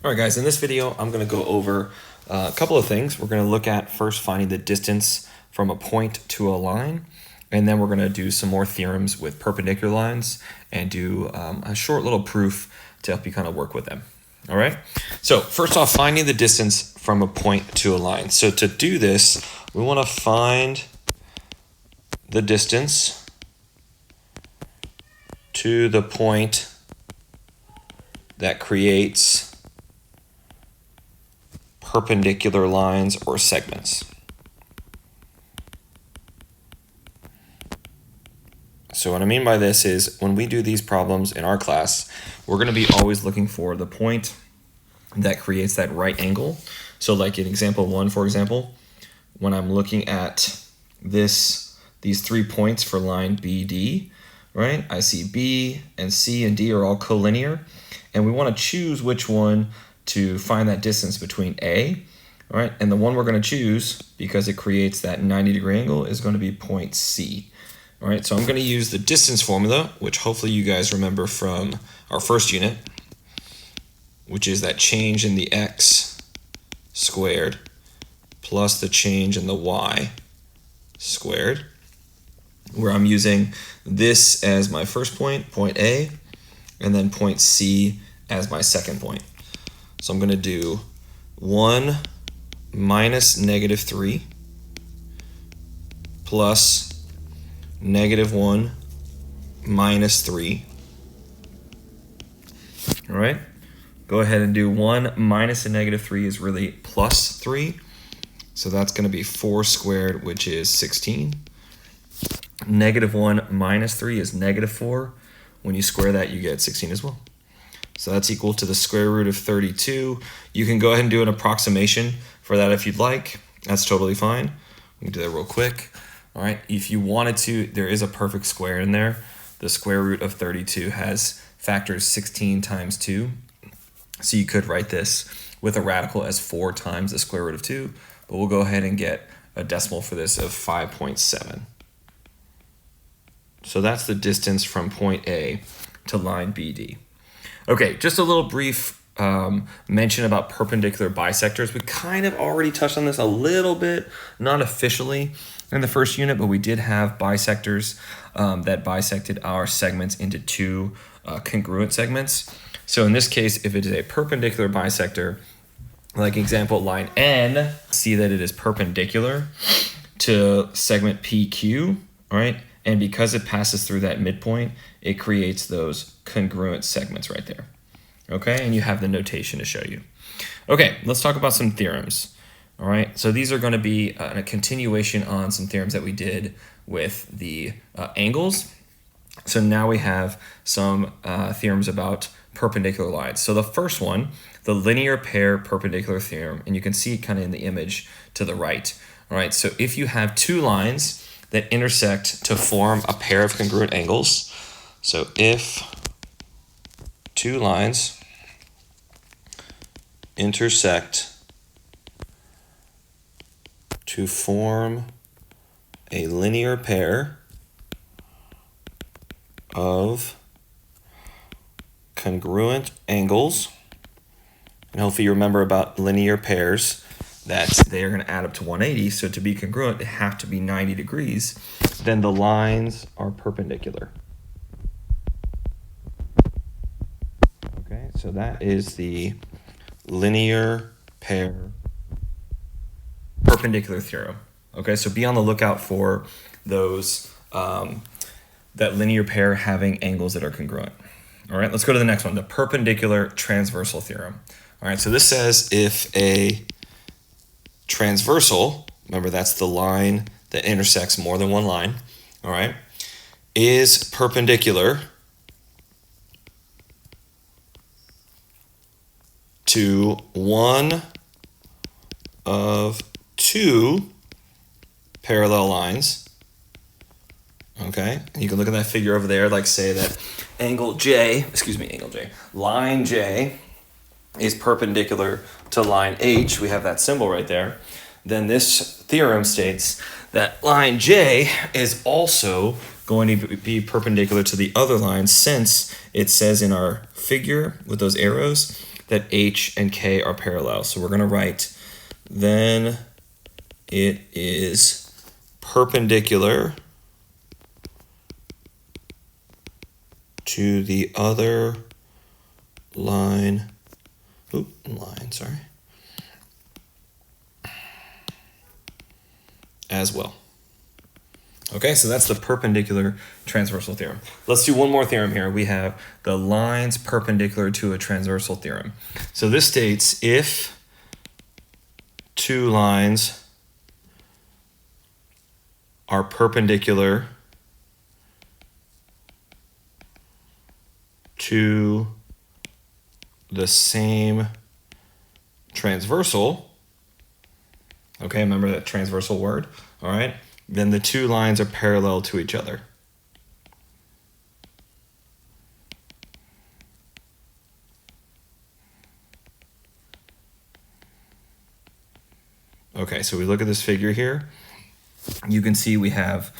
All right, guys, in this video, I'm going to go over a couple of things. We're going to look at first finding the distance from a point to a line, and then we're going to do some more theorems with perpendicular lines and do a short little proof to help you kind of work with them. All right, so first off, finding the distance from a point to a line. So to do this, we want to find the distance to the point that creates perpendicular lines or segments. So what I mean by this is when we do these problems in our class, we're going to be always looking for the point that creates that right angle. So like in example 1, for example, when I'm looking at these 3 points for line BD, right? I see B and C and D are all collinear, and we want to choose which one to find that distance between A, all right? And the one we're going to choose, because it creates that 90-degree angle, is going to be point C. All right, so I'm going to use the distance formula, which hopefully you guys remember from our first unit, which is that change in the x squared plus the change in the y squared, where I'm using this as my first point, point A, and then point C as my second point. So I'm going to do 1 minus -3 plus -1 minus 3. All right, go ahead and do 1 minus a -3 is really plus 3. So that's going to be 4 squared, which is 16. -1 minus 3 is -4. When you square that, you get 16 as well. So that's equal to the square root of 32. You can go ahead and do an approximation for that if you'd like. That's totally fine. We can do that real quick. All right, if you wanted to, there is a perfect square in there. The square root of 32 has factors 16 times 2. So you could write this with a radical as 4 times the square root of 2, but we'll go ahead and get a decimal for this of 5.7. So that's the distance from point A to line BD. Okay, just a little brief mention about perpendicular bisectors. We kind of already touched on this a little bit, not officially in the first unit, but we did have bisectors that bisected our segments into 2 congruent segments. So in this case, if it is a perpendicular bisector, like example line N, see that it is perpendicular to segment PQ, all right? And because it passes through that midpoint, it creates those congruent segments right there. Okay, and you have the notation to show you. Okay, let's talk about some theorems. All right, so these are going to be a continuation on some theorems that we did with the angles. So now we have some theorems about perpendicular lines. So the first one, the linear pair perpendicular theorem, and you can see it kind of in the image to the right. All right, so if you have 2 lines that intersect to form a pair of congruent angles, so if 2 lines intersect to form a linear pair of congruent angles, and hopefully you remember about linear pairs that they're going to add up to 180, so to be congruent they have to be 90 degrees, then the lines are perpendicular. Okay, so that is the linear pair perpendicular theorem. Okay, so be on the lookout for those that linear pair having angles that are congruent. All right, let's go to the next one, the perpendicular transversal theorem. All right, so this says if a transversal, remember that's the line that intersects more than one line, all right, is perpendicular to one of 2 parallel lines, okay, and you can look at that figure over there, like say that line J is perpendicular to line H, we have that symbol right there, then this theorem states that line J is also going to be perpendicular to the other line, since it says in our figure with those arrows that H and K are parallel. So we're going to write, then it is perpendicular to the other line, as well. Okay, so that's the perpendicular transversal theorem. Let's do one more theorem here. We have the lines perpendicular to a transversal theorem. So this states if two lines are perpendicular to the same transversal, okay, remember that transversal word, all right, then the two lines are parallel to each other. Okay, so we look at this figure here. You can see we have,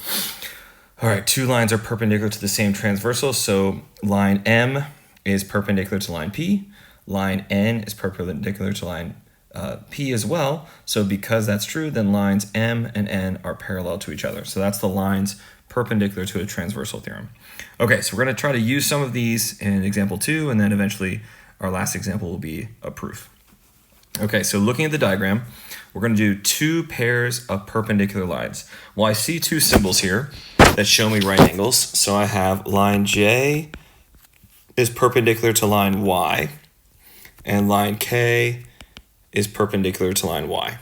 all right, two lines are perpendicular to the same transversal. So line M is perpendicular to line P. Line N is perpendicular to line P as well. So because that's true, then lines M and N are parallel to each other. So that's the lines perpendicular to a transversal theorem. Okay, so we're going to try to use some of these in example 2, and then eventually our last example will be a proof. Okay, so looking at the diagram, we're going to do two pairs of perpendicular lines. Well, I see two symbols here that show me right angles. So I have line J is perpendicular to line Y, and line K is perpendicular to line Y.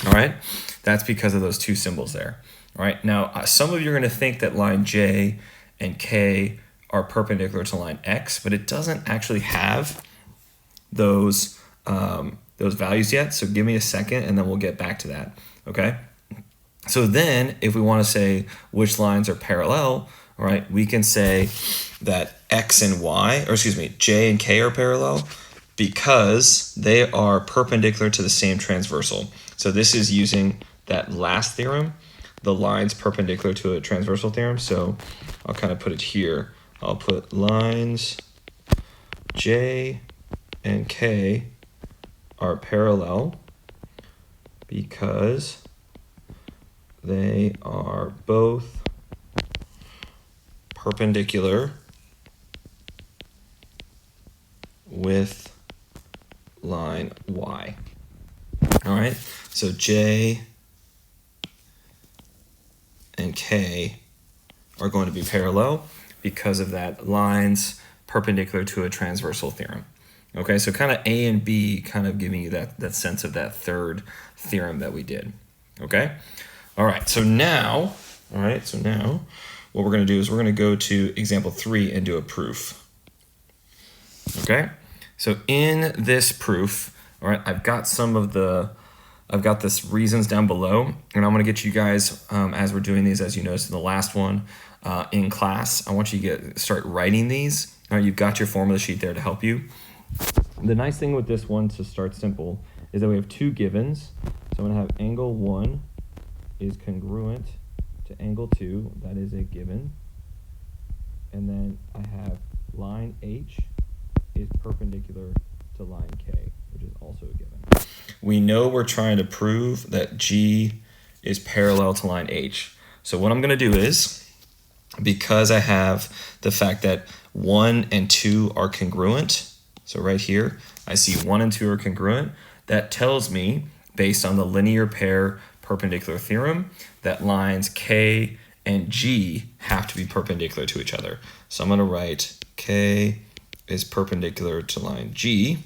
All right, that's because of those two symbols there. All right, now some of you are going to think that line J and K are perpendicular to line X, but it doesn't actually have those values yet. So give me a second and then we'll get back to that. Okay. So then if we want to say which lines are parallel, all right, we can say that X and Y, or excuse me, J and K are parallel because they are perpendicular to the same transversal. So this is using that last theorem, the lines perpendicular to a transversal theorem. So I'll kind of put it here. I'll put lines J and K are parallel because they are both perpendicular with line Y. All right, so J and K are going to be parallel because of that lines perpendicular to a transversal theorem. Okay, so kind of A and B kind of giving you that sense of that third theorem that we did. Okay, all right, so now what we're going to do is we're going to go to example 3 and do a proof. Okay, so in this proof, all right, I've got this reasons down below, and I'm going to get you guys, as we're doing these, as you noticed in the last one, in class, I want you to start writing these. All right, you've got your formula sheet there to help you. The nice thing with this one, to start simple, is that we have two givens. So I'm going to have angle 1 is congruent to angle 2. That is a given. And then I have line H is perpendicular to line K, which is also a given. We know we're trying to prove that G is parallel to line H. So what I'm going to do is, because I have the fact that 1 and 2 are congruent, so right here, I see 1 and 2 are congruent. That tells me, based on the linear pair perpendicular theorem, that lines K and G have to be perpendicular to each other. So I'm going to write K is perpendicular to line G.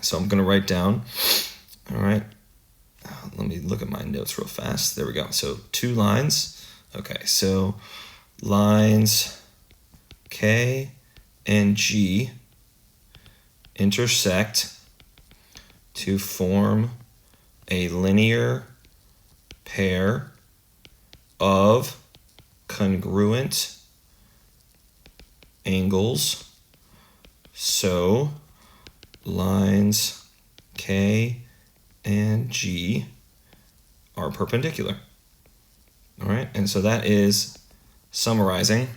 So I'm going to write down, all right, let me look at my notes real fast. There we go. So two lines. Okay, so lines K and G intersect to form a linear pair of congruent angles. So lines K and G are perpendicular. All right, and so that is summarizing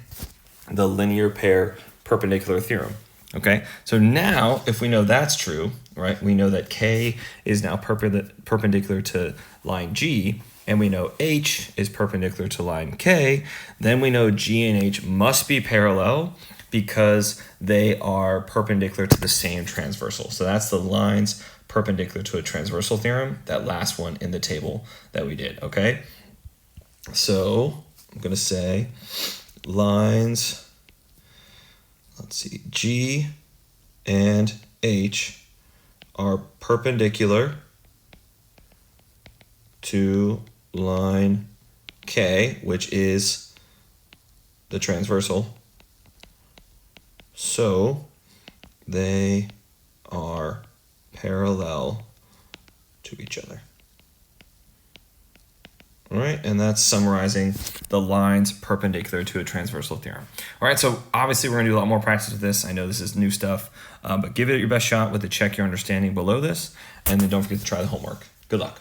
the linear pair perpendicular theorem. Okay, so now if we know that's true, right, we know that K is now perpendicular to line G, and we know H is perpendicular to line K, then we know G and H must be parallel because they are perpendicular to the same transversal. So that's the lines perpendicular to a transversal theorem, that last one in the table that we did, okay? So I'm going to say lines, let's see, G and H are perpendicular to line K, which is the transversal. So they are parallel to each other. All right, and that's summarizing the lines perpendicular to a transversal theorem. All right, so obviously we're gonna do a lot more practice with this. I know this is new stuff, but give it your best shot with the check your understanding below this, and then don't forget to try the homework. Good luck.